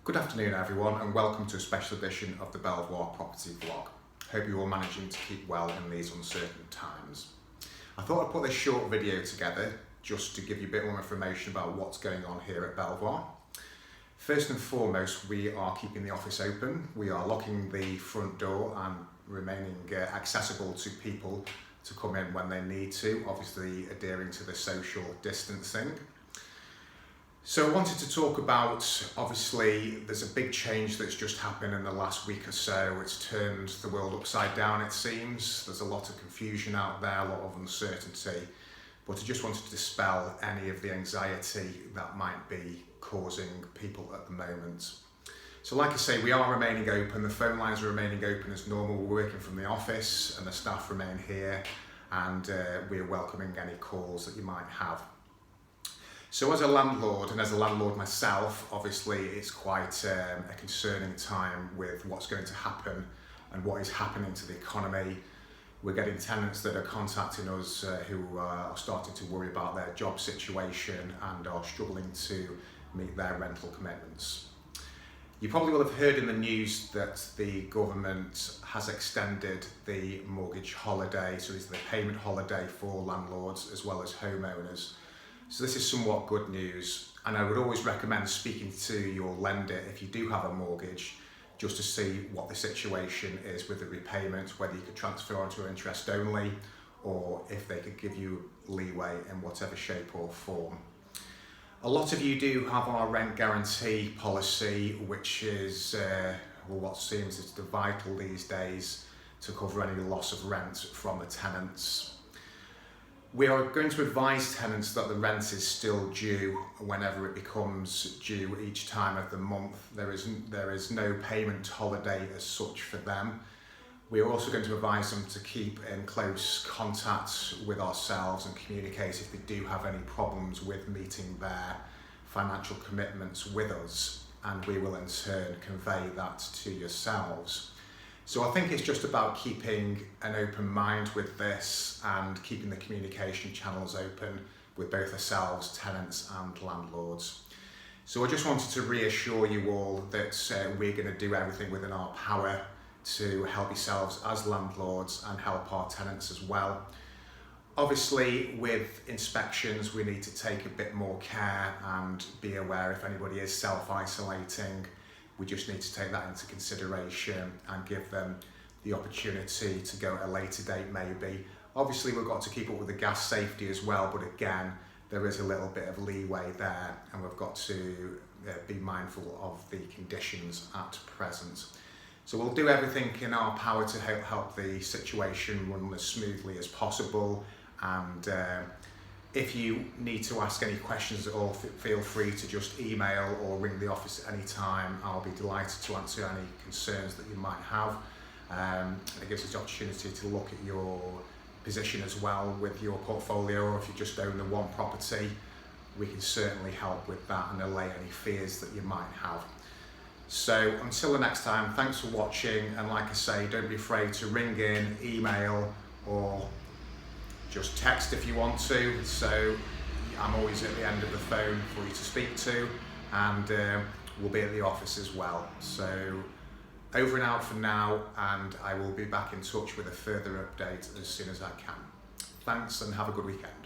Good afternoon everyone and welcome to a special edition of the Belvoir Property Vlog. Hope you're all managing to keep well in these uncertain times. I thought I'd put this short video together just to give you a bit more information about what's going on here at Belvoir. First and foremost, we are keeping the office open. We are locking the front door and remaining accessible to people to come in when they need to, obviously adhering to the social distancing. So I wanted to talk about, obviously, there's a big change that's just happened in the last week or so. It's turned the world upside down, it seems. There's a lot of confusion out there, a lot of uncertainty. But I just wanted to dispel any of the anxiety that might be causing people at the moment. So like I say, we are remaining open. The phone lines are remaining open as normal. We're working from the office and the staff remain here. And we're welcoming any calls that you might have. So as a landlord, and as a landlord myself, obviously it's quite a concerning time with what's going to happen and what is happening to the economy. We're getting tenants that are contacting us who are starting to worry about their job situation and are struggling to meet their rental commitments. You probably will have heard in the news that the government has extended the mortgage holiday, so this is the payment holiday for landlords as well as homeowners. So this is somewhat good news, and I would always recommend speaking to your lender if you do have a mortgage, just to see what the situation is with the repayment, whether you could transfer onto interest only, or if they could give you leeway in whatever shape or form. A lot of you do have our rent guarantee policy, which is what seems is vital these days to cover any loss of rent from the tenants. We are going to advise tenants that the rent is still due whenever it becomes due each time of the month. There is no payment holiday as such for them. We are also going to advise them to keep in close contact with ourselves and communicate if they do have any problems with meeting their financial commitments with us, and we will in turn convey that to yourselves. So I think it's just about keeping an open mind with this and keeping the communication channels open with both ourselves, tenants and landlords. So I just wanted to reassure you all that we're going to do everything within our power to help yourselves as landlords and help our tenants as well. Obviously, with inspections, we need to take a bit more care and be aware if anybody is self-isolating. We just need to take that into consideration and give them the opportunity to go at a later date maybe. Obviously we've got to keep up with the gas safety as well, but again, there is a little bit of leeway there and we've got to be mindful of the conditions at present. So we'll do everything in our power to help the situation run as smoothly as possible, and if you need to ask any questions at all, feel free to just email or ring the office at any time. I'll be delighted to answer any concerns that you might have. It gives us the opportunity to look at your position as well with your portfolio, or if you just own the one property, we can certainly help with that and allay any fears that you might have. So until the next time, thanks for watching, and like I say, don't be afraid to ring in, email, or just text if you want to. So I'm always at the end of the phone for you to speak to, and we'll be at the office as well. So over and out for now, and I will be back in touch with a further update as soon as I can. Thanks and have a good weekend.